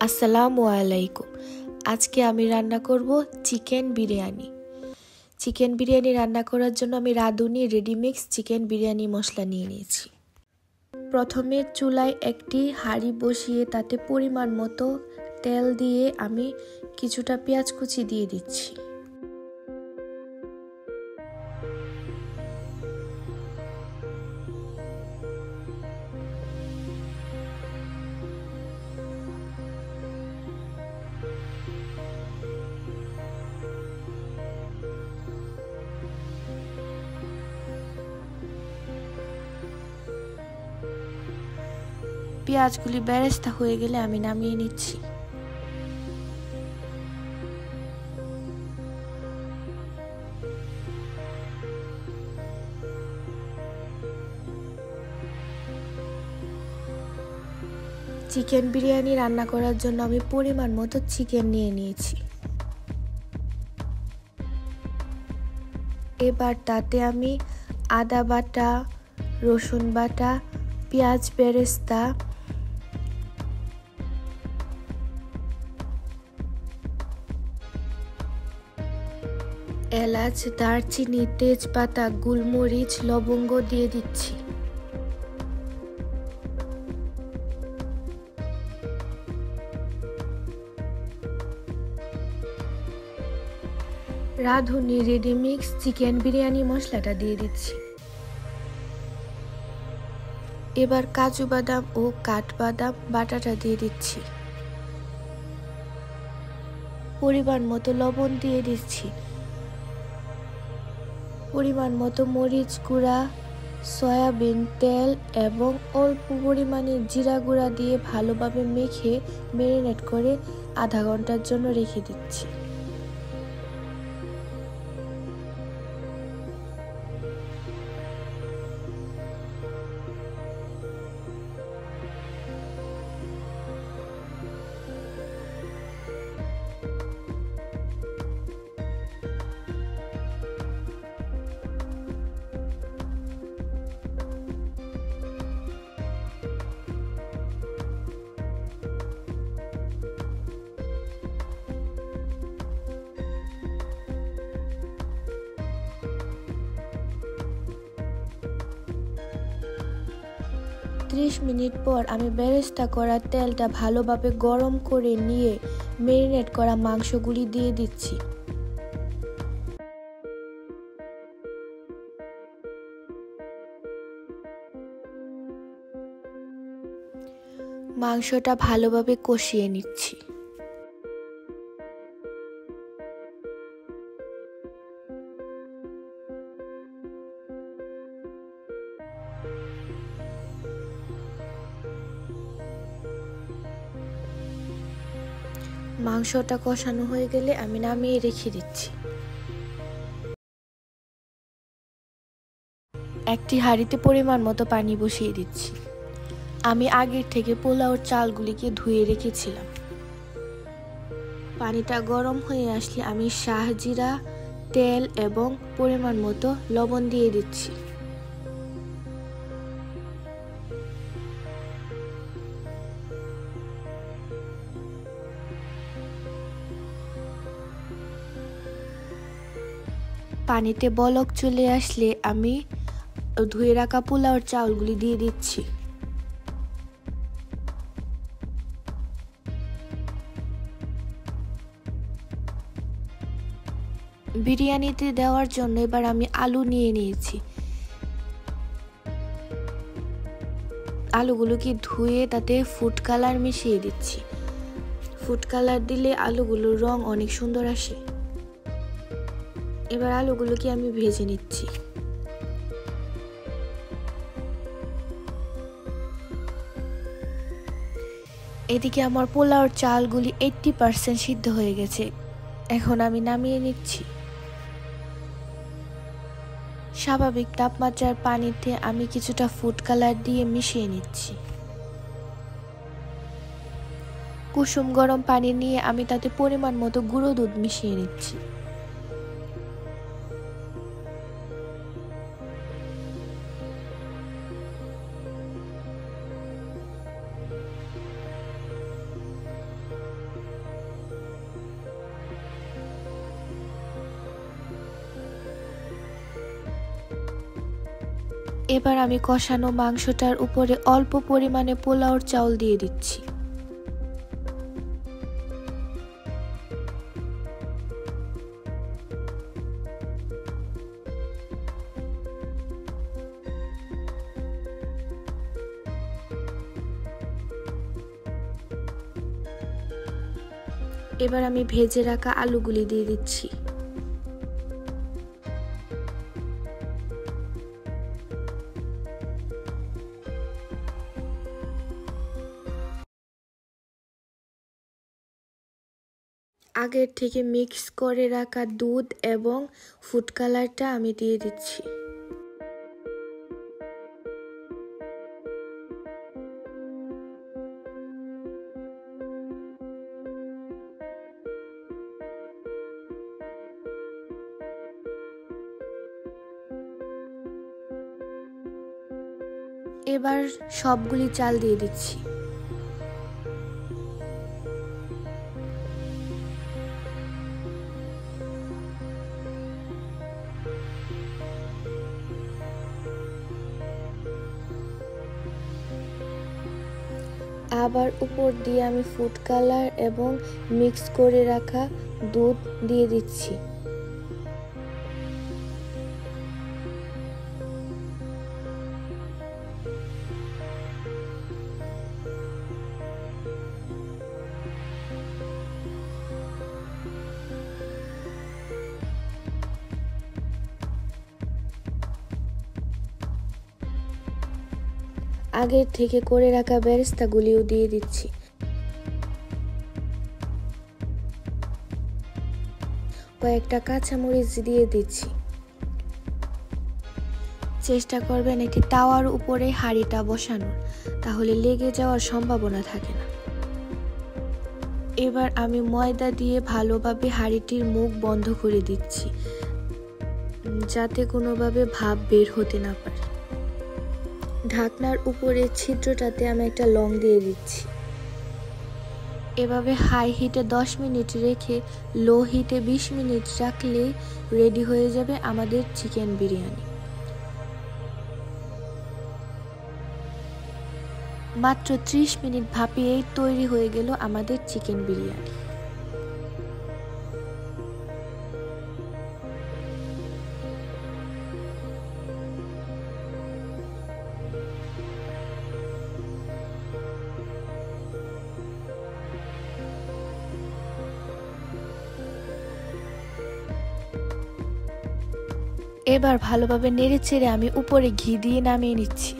আসসালামু আলাইকুম। আজকে আমি রান্না করব চিকেন বিরিয়ানি। চিকেন বিরিয়ানি রান্না করার জন্য আমি রাঁধুনি রেডিমিক্স চিকেন বিরিয়ানি মশলা নিয়ে নিয়েছি। প্রথমে চুলায় একটি হাঁড়ি বসিয়ে তাতে পরিমাণ মতো তেল দিয়ে আমি কিছুটা পেঁয়াজ কুচি দিয়ে দিচ্ছি। পেঁয়াজগুলি বেরেস্তা হয়ে গেলে আমি নামিয়ে নিচ্ছি। চিকেন বিরিয়ানি রান্না করার জন্য আমি পরিমাণ মতো চিকেন নিয়ে নিয়েছি। এবার তাতে আমি আদা বাটা, রসুন বাটা, পেঁয়াজ বেরেস্তা, এলাচ, দারচিনি, তেজপাতা, গোলমরিচ, লবঙ্গ দিয়ে দিচ্ছি। রাঁধুনি রেডিমিক্স চিকেন বিরিয়ানি মশলাটা দিয়ে দিচ্ছি। এবার কাজু বাদাম ও কাঠবাদাম বাটাটা দিয়ে দিচ্ছি। পরিমাণ মতো লবণ দিয়ে দিচ্ছি। পরিমাণ মতো মরিচ গুঁড়া, সয়াবিন তেল এবং অল্প পরিমাণে জিরা গুঁড়া দিয়ে ভালোভাবে মেখে ম্যারিনেট করে আধা ঘন্টার জন্য রেখে দিচ্ছি। ত্রিশ মিনিট পর আমি বেরেস্তা করা তেলটা ভালোভাবে গরম করে নিয়ে ম্যারিনেট করা মাংসগুলি দিয়ে দিচ্ছি। মাংসটা ভালোভাবে কষিয়ে নিচ্ছি। মাংসটা কষানো হয়ে গেলে আমি নামিয়ে রেখে দিচ্ছি। একটি হাঁড়িতে পরিমাণ মতো পানি বসিয়ে দিচ্ছি। আমি আগের থেকে পোলাওর চালগুলিকে ধুয়ে রেখেছিলাম। পানিটা গরম হয়ে আসলে আমি শাহজিরা, তেল এবং পরিমাণ মতো লবণ দিয়ে দিচ্ছি। পানিতে বলক চলে আসলে আমি ধুয়ে রাখা পোলাওর চাউলগুলি দিয়ে দিচ্ছি। বিরিয়ানিতে দেওয়ার জন্য এবার আমি আলু নিয়ে নিয়েছি। আলুগুলোকে ধুয়ে তাতে ফুড কালার মিশিয়ে দিচ্ছি। ফুড কালার দিলে আলুগুলোর রং অনেক সুন্দর আসে। এবার আলুগুলোকে আমি ভেজে নিচ্ছি। এদিকে আমার পোলাওর চালগুলি 80% সিদ্ধ হয়ে গেছে। এখন আমি নামিয়ে নিচ্ছি। স্বাভাবিক তাপমাত্রার পানিতে আমি কিছুটা ফুড কালার দিয়ে মিশিয়ে নিচ্ছি। কুসুম গরম পানি নিয়ে আমি তাতে পরিমাণ মতো গুঁড়ো দুধ মিশিয়ে নিচ্ছি। এবার আমি কষানো মাংসটার উপরে অল্প পরিমাণে পোলাওর চাউল দিয়ে দিচ্ছি। এবার আমি ভেজে রাখা আলুগুলি দিয়ে দিচ্ছি। আগের থেকে মিক্স করে রাখা দুধ এবং ফুড কালারটা আমি দিয়ে দিচ্ছি। এবার সবগুলি চাল দিয়ে দিচ্ছি। আবার উপর দিয়ে আমি ফুড কালার এবং মিক্স করে রাখা দুধ দিয়ে দিচ্ছি। আগের থেকে করে রাখা বেরেস্তাগুলিও দিয়ে দিচ্ছি। কয়েকটা কাঁচামরিচ দিয়ে দিচ্ছি। চেষ্টা করবেন একটি তাওয়ার উপরে হাঁড়িটা বসানোর, তাহলে লেগে যাওয়ার সম্ভাবনা থাকে না। এবার আমি ময়দা দিয়ে ভালোভাবে হাঁড়িটির মুখ বন্ধ করে দিচ্ছি, যাতে কোনোভাবে ভাপ বের হতে না পারে। ঢাকনার উপরে ছিদ্রটাতে আমি একটা লং দিয়ে দিচ্ছি। এভাবে হাই হিটে 10 মিনিট রেখে লো হিটে 20 মিনিট রাখলেই রেডি হয়ে যাবে আমাদের চিকেন বিরিয়ানি। মাত্র 30 মিনিট ভাপিয়েই তৈরি হয়ে গেল আমাদের চিকেন বিরিয়ানি। এবার ভালোভাবে নেড়েচেড়ে আমি উপরে ঘি দিয়ে নামিয়ে নিচ্ছি।